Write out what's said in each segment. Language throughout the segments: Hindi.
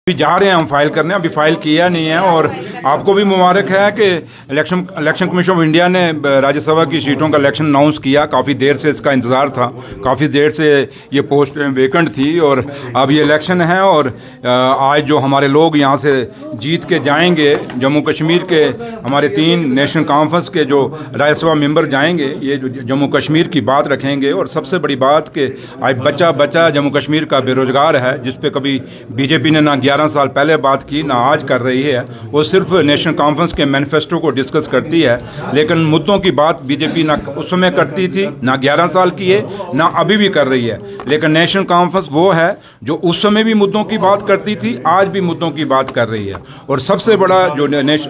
अभी जा रहे हैं हम फाइल करने, अभी फाइल किया नहीं है। और आपको भी मुबारक है कि इलेक्शन कमीशन ऑफ इंडिया ने राज्यसभा की सीटों का इलेक्शन अनाउंस किया। काफ़ी देर से इसका इंतज़ार था, काफ़ी देर से ये पोस्ट वेकेंट थी और अब ये इलेक्शन है। और आज जो हमारे लोग यहाँ से जीत के जाएंगे, जम्मू कश्मीर के हमारे 3 नेशनल कॉन्फ्रेंस के जो राज्यसभा मेंबर जाएंगे, ये जो जम्मू कश्मीर की बात रखेंगे। और सबसे बड़ी बात कि आज बच्चा जम्मू कश्मीर का बेरोजगार है, जिस पे कभी बीजेपी ने ना 11 साल पहले बात की ना आज कर रही है। वो सिर्फ नेशनल कॉन्फ्रेंस के मैनिफेस्टो को डिस्कस करती है, लेकिन मुद्दों की बात बीजेपी ना उस समय करती थी, ना 11 साल की है, ना अभी भी कर रही है। लेकिन नेशनल कॉन्फ्रेंस वो है जो उस समय भी मुद्दों की बात करती थी, आज भी मुद्दों की बात कर रही है। और सबसे बड़ा जो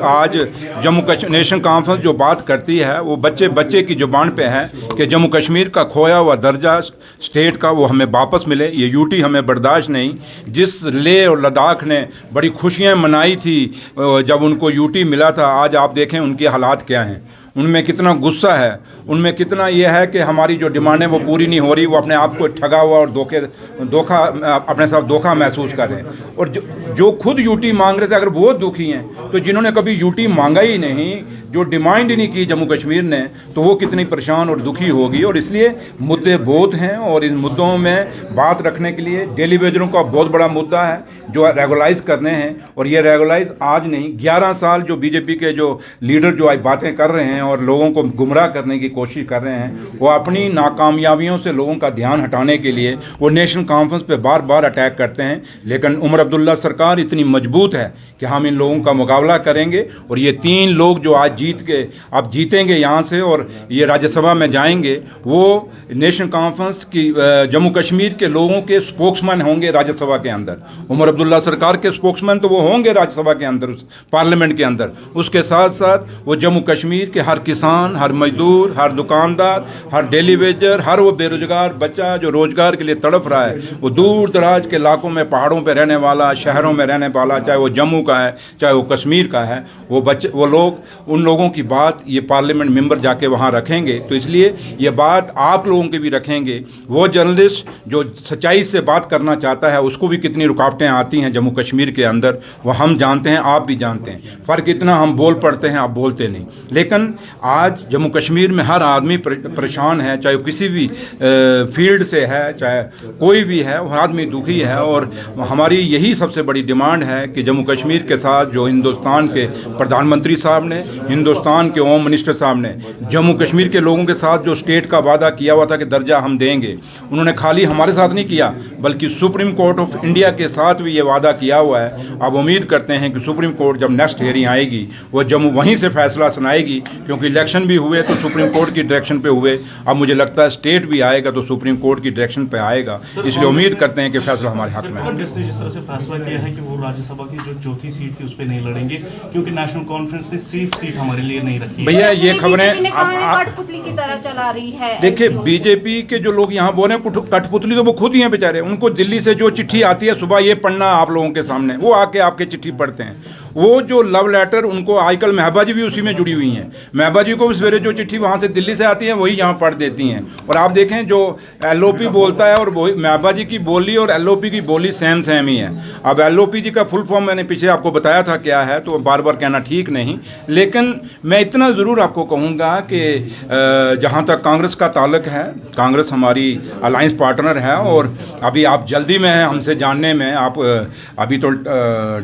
आज जम्मू कश्मीर नेशनल कॉन्फ्रेंस जो बात करती है, वो बच्चे की जुबान पे है कि जम्मू कश्मीर का खोया हुआ दर्जा स्टेट का वो हमें वापस मिले। ये यूटी हमें बर्दाश्त नहीं। जिस लेह और लद्दाख ने बड़ी खुशियां मनाई थी जब उनको यूटी मिला था, आज आप देखें उनके हालात क्या हैं। उनमें कितना गुस्सा है, उनमें कितना ये है कि हमारी जो डिमांड है वो पूरी नहीं हो रही। वो अपने आप को ठगा हुआ और धोखा अपने साथ धोखा महसूस कर रहे हैं। और जो खुद यूटी मांग रहे थे, अगर वो दुखी हैं, तो जिन्होंने कभी यूटी मांगा ही नहीं, जो डिमांड ही नहीं की जम्मू कश्मीर ने, तो वो कितनी परेशान और दुखी होगी। और इसलिए मुद्दे बहुत हैं और इन मुद्दों में बात रखने के लिए डेली वेजरों का बहुत बड़ा मुद्दा है जो रेगुलाइज करने हैं। और ये रेगुलाइज आज नहीं, 11 साल जो बीजेपी के जो लीडर जो आज बातें कर रहे हैं और लोगों को गुमराह करने की कोशिश कर रहे हैं, वो अपनी नाकामयाबियों से लोगों का ध्यान हटाने के लिए वो नेशनल कॉन्फ्रेंस पे बार बार अटैक करते हैं। लेकिन उमर अब्दुल्ला सरकार इतनी मजबूत है कि हम इन लोगों का मुकाबला करेंगे। और ये 3 लोग जो आज जीत के अब जीतेंगे यहाँ से और ये राज्यसभा में जाएंगे, वो नेशनल कॉन्फ्रेंस की जम्मू कश्मीर के लोगों के स्पोक्समैन होंगे राज्यसभा के अंदर। उमर अब्दुल्ला सरकार के स्पोक्समैन तो वो होंगे राज्यसभा के अंदर, उस पार्लियामेंट के अंदर। उसके साथ साथ वो जम्मू कश्मीर के हर किसान, हर मजदूर, हर दुकानदार, हर डेली वेजर, हर वो बेरोजगार बच्चा जो रोजगार के लिए तड़प रहा है, वो दूर दराज के इलाकों में, पहाड़ों पर रहने वाला, शहरों में रहने वाला, चाहे वो जम्मू का है चाहे वो कश्मीर का है, वो लोग, उन लोगों की बात ये पार्लियामेंट मेंबर जाके वहाँ रखेंगे। तो इसलिए ये बात आप लोगों की भी रखेंगे। वो जर्नलिस्ट जो सच्चाई से बात करना चाहता है, उसको भी कितनी रुकावटें आती हैं जम्मू कश्मीर के अंदर, वो हम जानते हैं, आप भी जानते हैं। फ़र्क इतना, हम बोल पड़ते हैं, आप बोलते नहीं। लेकिन आज जम्मू कश्मीर में हर आदमी परेशान है, चाहे किसी भी फील्ड से है, चाहे कोई भी है, हर आदमी दुखी है। और हमारी यही सबसे बड़ी डिमांड है कि जम्मू कश्मीर के साथ जो हिंदुस्तान के प्रधानमंत्री साहब ने, हिंदुस्तान के होम मिनिस्टर साहब ने जम्मू कश्मीर के लोगों के साथ जो स्टेट का वादा किया हुआ था कि दर्जा हम देंगे, उन्होंने खाली हमारे साथ नहीं किया बल्कि सुप्रीम कोर्ट ऑफ इंडिया के साथ भी ये वादा किया हुआ है। अब उम्मीद करते हैं कि सुप्रीम कोर्ट जब नेक्स्ट हियरिंग आएगी वो जम्मू वहीं से फैसला सुनाएगी, क्योंकि इलेक्शन भी हुए तो सुप्रीम कोर्ट की डायरेक्शन पे हुए। अब मुझे लगता है स्टेट भी आएगा तो सुप्रीम कोर्ट की डायरेक्शन पे आएगा, इसलिए उम्मीद करते हैं कि फैसला हमारे हक में है। जिस तरह से फैसला किया है कि वो राज्यसभा की जो चौथी सीट थी उस पर नहीं लड़ेंगे, क्योंकि नेशनल कॉन्फ्रेंस ने सेफ सीट हमारे लिए नहीं रखी। भैया ये खबरें कठपुतली की तरह चला रही है। देखिए, बीजेपी के जो लोग यहाँ बोल रहे हैं कठपुतली, तो वो खुद ही हैं बेचारे। उनको दिल्ली से जो चिट्ठी आती है सुबह, ये पढ़ना आप लोगों के सामने, वो आके आपके चिट्ठी पढ़ते हैं। वो जो लव लेटर, उनको आजकल महबा जी भी उसी में जुड़ी हुई हैं। महबा जी को सवेरे जो चिट्ठी वहाँ से दिल्ली से आती है वही यहाँ पढ़ देती हैं। और आप देखें जो एलओपी बोलता है और वही महबा जी की बोली और एलओपी की बोली सेम ही है। अब एलओपी जी का फुल फॉर्म मैंने पीछे आपको बताया था क्या है, तो बार बार कहना ठीक नहीं। लेकिन मैं इतना ज़रूर आपको कहूँगा कि जहाँ तक कांग्रेस का ताल्लुक है, कांग्रेस हमारी अलायंस पार्टनर है। और अभी आप जल्दी में हैं हमसे जानने में, आप अभी तो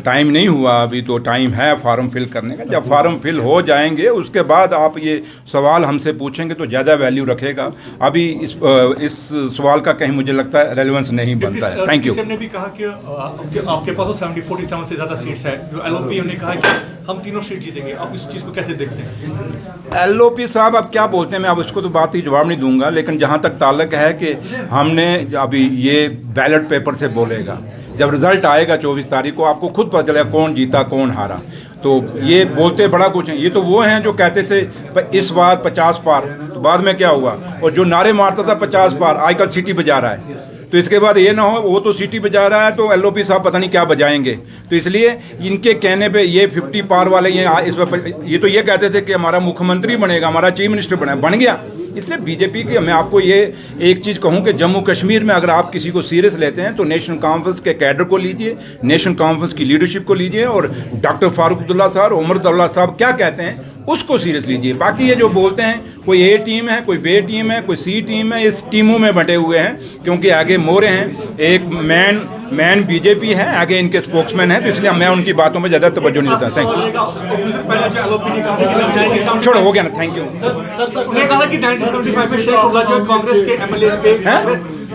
टाइम नहीं हुआ, अभी तो टाइम है फॉर्म फिल करने का। जब फॉर्म फिल हो जाएंगे उसके बाद आप ये सवाल हमसे पूछेंगे तो ज़्यादा वैल्यू रखेगा। अभी इस सवाल का कहीं मुझे लगता है रेलेवेंस नहीं बनता है। Thank you. ने भी कहा कि आपके पास 47 से ज़्यादा सीट्स है, जो एलओपी ने कहा कि हम तीनों सीट जीतेंगे। आप इस चीज़ को कैसे देखते हैं? एलओपी साहब अब क्या बोलते हैं, मैं अब उसको तो बात ही जवाब नहीं दूंगा। लेकिन जहाँ तक ताल्लुक है कि हमने अभी ये बैलेट पेपर से बोलेगा, जब रिजल्ट आएगा 24 तारीख को आपको खुद पता चलेगा कौन जीता कौन हारा। तो ये बोलते बड़ा कुछ हैं, ये तो वो हैं जो कहते थे इस बार 50 पार, तो बाद में क्या हुआ? और जो नारे मारता था 50 पार, आजकल सिटी बजा रहा है। तो इसके बाद ये ना हो वो तो सीटी बजा रहा है तो LOP साहब पता नहीं क्या बजाएंगे। तो इसलिए इनके कहने पे ये 50 पार वाले ये तो ये कहते थे कि हमारा मुख्यमंत्री बनेगा, हमारा चीफ मिनिस्टर बन गया। इसलिए बीजेपी की मैं आपको ये एक चीज़ कहूँ कि जम्मू कश्मीर में अगर आप किसी को सीरियस लेते हैं तो नेशनल कॉन्फ्रेंस के कैडर को लीजिए, नेशनल कॉन्फ्रेंस की लीडरशिप को लीजिए और डॉक्टर फारूक अब्दुल्ला साहब, उमर अब्दुल्ला साहब क्या कहते हैं उसको सीरियस लीजिए। बाकी ये जो बोलते हैं कोई ए टीम है, कोई बे टीम है, कोई सी टीम है, इस टीमों में बंटे हुए हैं क्योंकि आगे मोरे हैं, एक मैन बीजेपी है, आगे इनके स्पोक्समैन है, तो इसलिए मैं उनकी बातों में ज़्यादा तवज्जो नहीं देता। थैंक यू, छोड़ो हो गया ना, थैंक यू। उन्होंने कहा कि 1975 में शेख अब्दुल्ला जो है कांग्रेस के एमएलए पे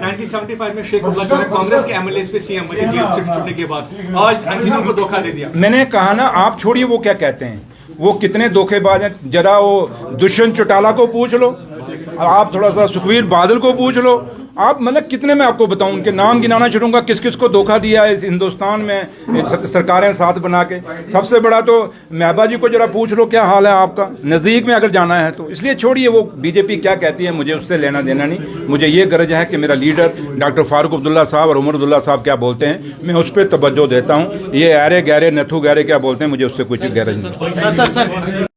1975 में शेख अब्दुल्ला जो है कांग्रेस के एमएलए पे सीएम बने जेल से छूटने के बाद, आज एनसीपी को धोखा दे दिया। मैंने कहा ना, आप छोड़िए वो क्या कहते हैं, वो कितने धोखेबाज हैं, जरा वो दुष्यंत चौटाला को पूछ लो, आप थोड़ा सा सुखबीर बादल को पूछ लो, आप मतलब कितने मैं आपको बताऊं, उनके नाम गिनाना छोड़ूंगा किस किस को धोखा दिया है इस हिंदुस्तान में सरकारें साथ बना के। सबसे बड़ा तो महबा जी को जरा पूछ लो क्या हाल है आपका, नज़दीक में अगर जाना है तो। इसलिए छोड़िए वो बीजेपी क्या कहती है, मुझे उससे लेना देना नहीं। मुझे ये गर्ज है कि मेरा लीडर डॉक्टर फारूक अब्दुल्ला साहब और उमर अब्दुल्ला साहब क्या बोलते हैं मैं उस पर तवज्जो देता हूँ। ये अरे गहरे नथु गहरे क्या बोलते हैं मुझे उससे कुछ गरज नहीं।